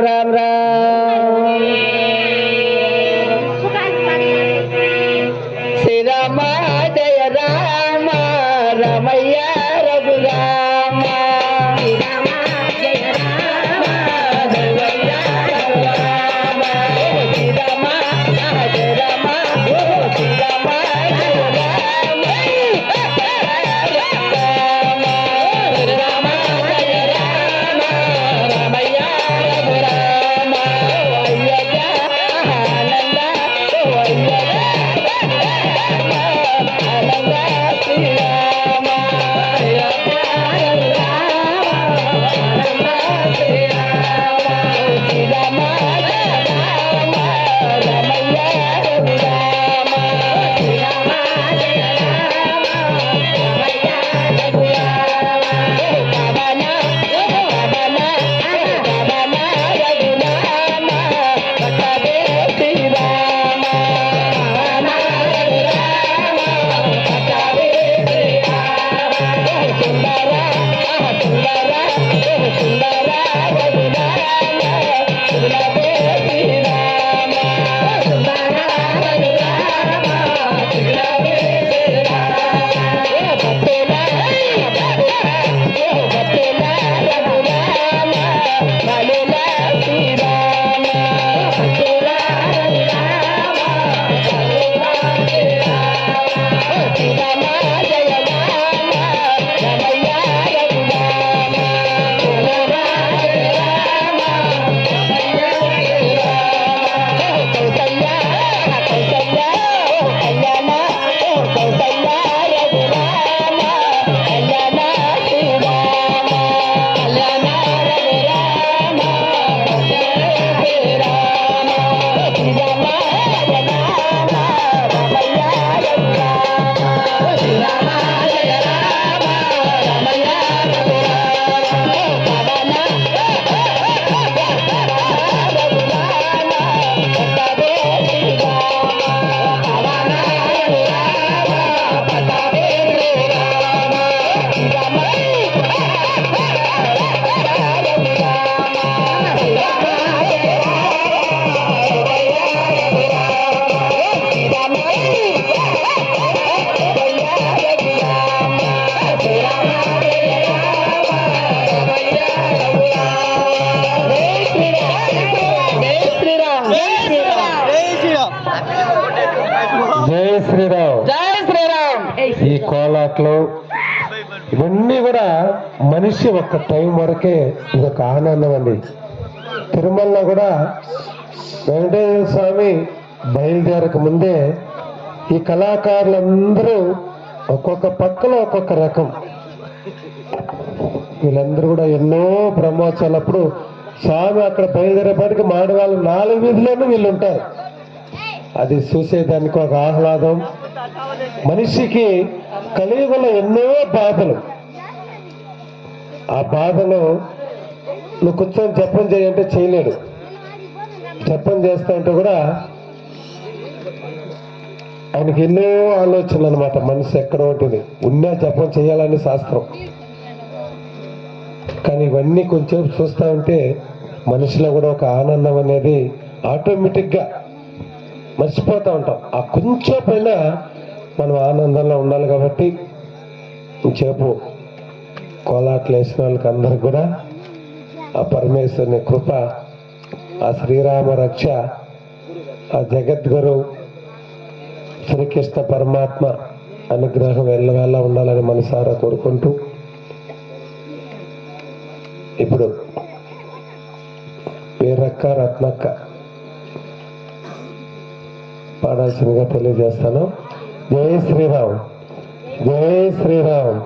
राम राम श्री राम जय राम रमैया रघुराम श्री राम जय राम रमैया रघुराम श्री राम जय राम श्री राम जय राम జై శ్రీరామ్ జై శ్రీరామ్. ఈ కోలాట్లో ఇవన్నీ కూడా మనిషి ఒక్క టైం వరకే ఇదొక ఆనందం అండి. తిరుమలలో కూడా వెంకటేశ్వర స్వామి బయలుదేరక ముందే ఈ కళాకారులందరూ ఒక్కొక్క పక్కలో ఒక్కొక్క రకం. వీళ్ళందరూ కూడా ఎన్నో బ్రహ్మోత్సవాలప్పుడు స్వామి అక్కడ బయలుదేరేపాటికి మాడవాళ్ళు 4 వీధిలోనూ వీళ్ళు ఉంటారు. అది చూసేదానికి ఒక ఆహ్లాదం. మనిషికి కలియుగంలో ఎన్నో బాధలు, ఆ బాధలు నువ్వు కూర్చొని జపం చేయంటే చేయలేడు. జపం చేస్తా ఉంటే కూడా ఆయనకి ఎన్నో ఆలోచనలు అనమాట. మనసు ఎక్కడ ఉంటుంది, ఉన్నా జపం చేయాలని శాస్త్రం. కానీ ఇవన్నీ కొంచెం చూస్తూ ఉంటే మనిషిలో కూడా ఒక ఆనందం అనేది ఆటోమేటిక్గా మర్చిపోతూ ఉంటాం. ఆ కొంచెం పైన మనం ఆనందంలో ఉండాలి. కాబట్టి చెప్పు కోలాట్లు వేసిన వాళ్ళకి అందరికి కూడా ఆ పరమేశ్వరుని కృప, ఆ శ్రీరామ రక్ష, ఆ జగద్గురు శ్రీకృష్ణ పరమాత్మ అనుగ్రహం వెళ్ళవేళ ఉండాలని మనసారా కోరుకుంటూ ఇప్పుడు వీరక్క రత్నక్క పాడాల్సిందిగా తెలియజేస్తాను. జై శ్రీరామ్ జై శ్రీరామ్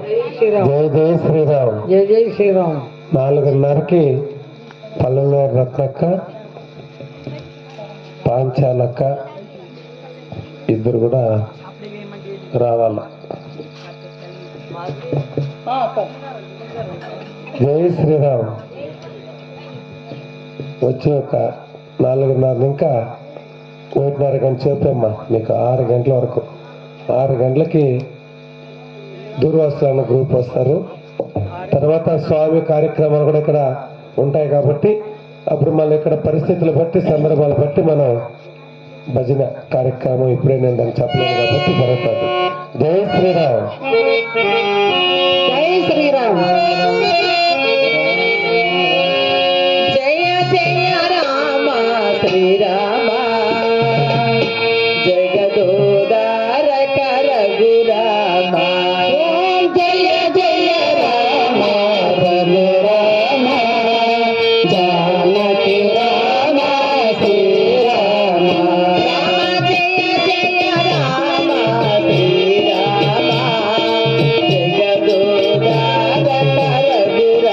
జై జై శ్రీరామ్ జై జై శ్రీరామ్. 4:30కి పల్లెలూరు రత్నక్క, పాంచాలక్క ఇద్దరు కూడా రావాల. జై శ్రీరామ్. వచ్చి ఒక 4:30 ఇంకా 1:30 గంట చెప్పమ్మా మీకు 6 గంటల వరకు. 6 గంటలకి దూర్వాసుల గ్రూప్ వస్తారు. తర్వాత స్వామి కార్యక్రమాలు కూడా ఇక్కడ ఉంటాయి కాబట్టి అప్పుడు మళ్ళీ ఇక్కడ పరిస్థితులు బట్టి సందర్భాలు బట్టి మనం భజన కార్యక్రమం ఇప్పుడే నేను దాన్ని చెప్పలేను కాబట్టి జరుగుతుంది. జై శ్రీరామ్. జై శ్రీరామ్. జయ జయ రామ శ్రీరామ జగదోదారక రఘురామ. జయ జయ రామ రఘురామ జానకి రామ శ్రీరామ. రామ జయ జయ రామ శ్రీరామ జగదోదారక రఘురామ.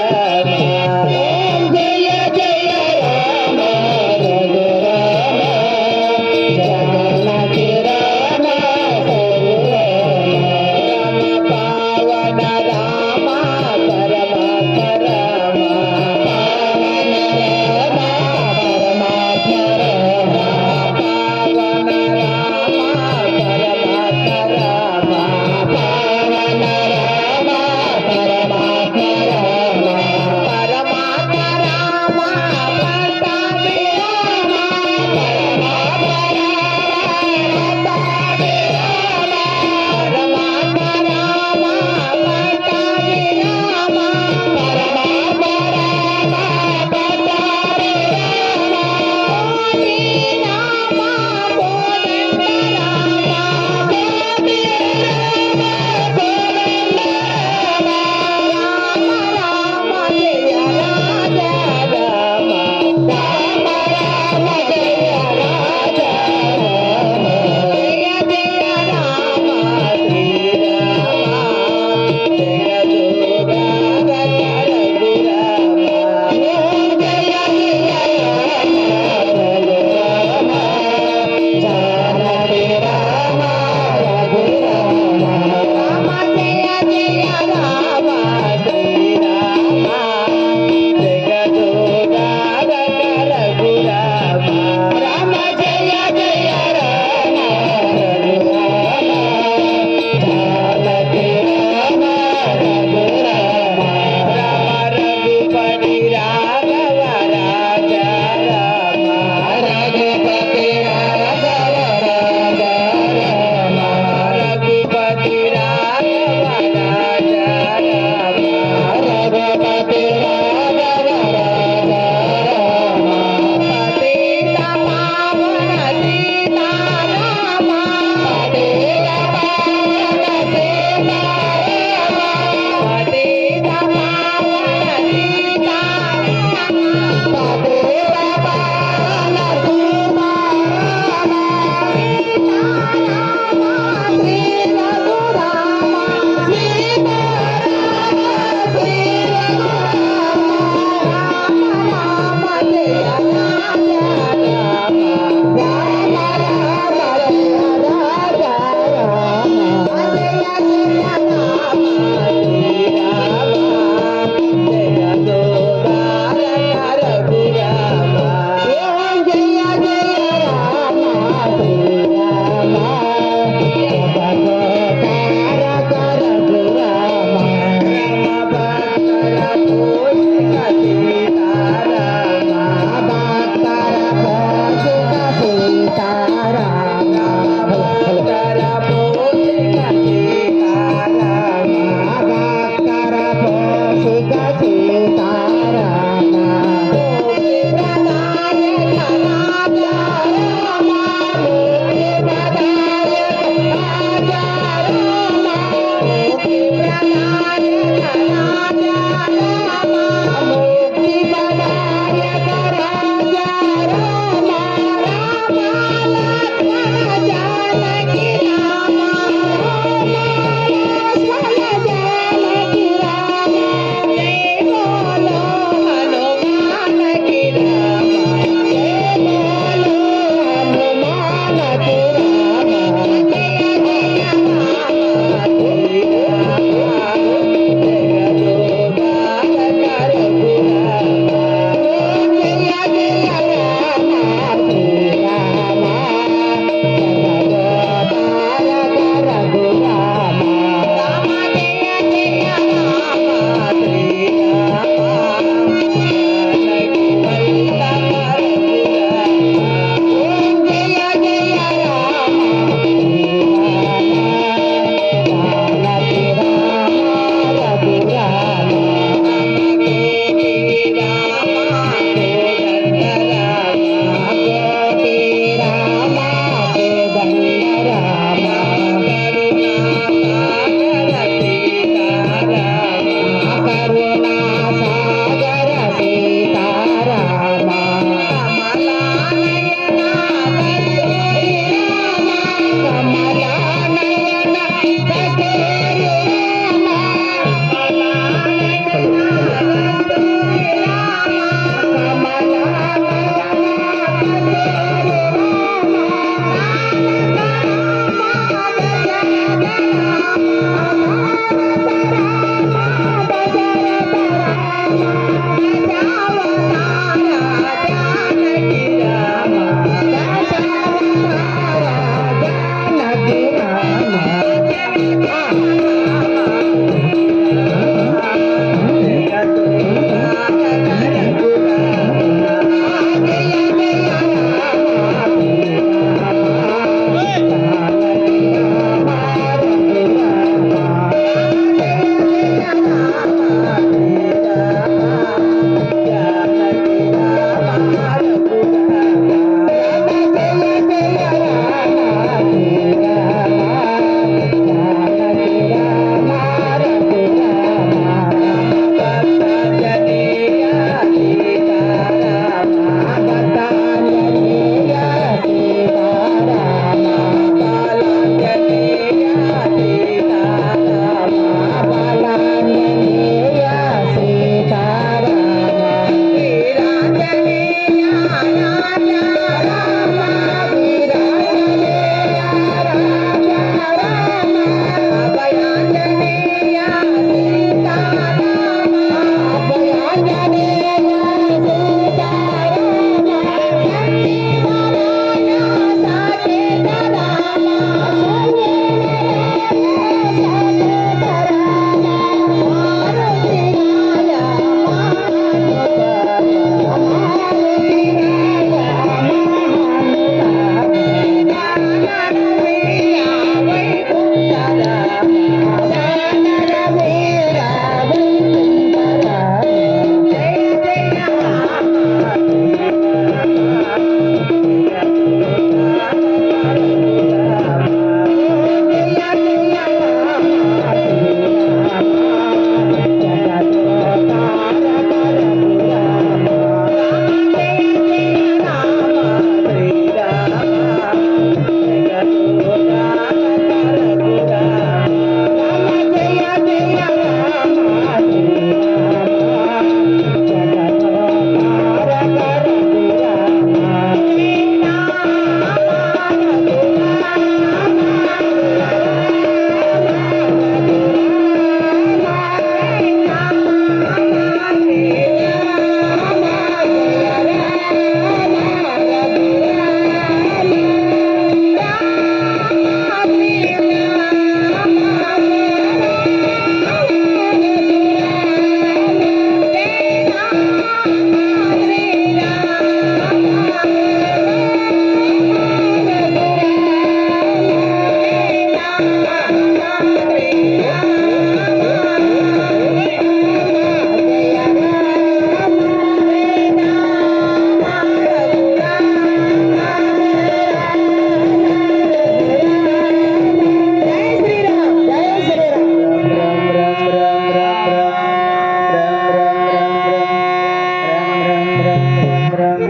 राम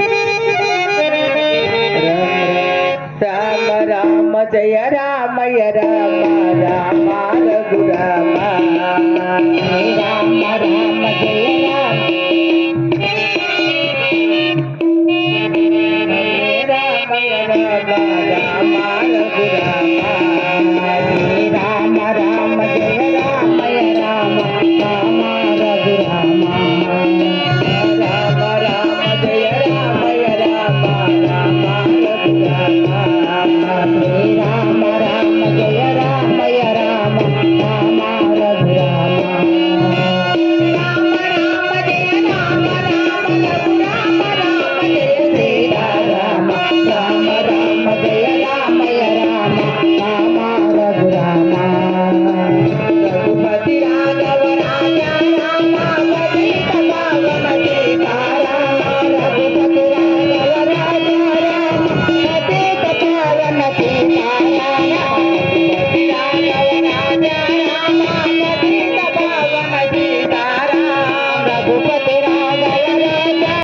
राम राम जय राम राम रघुराम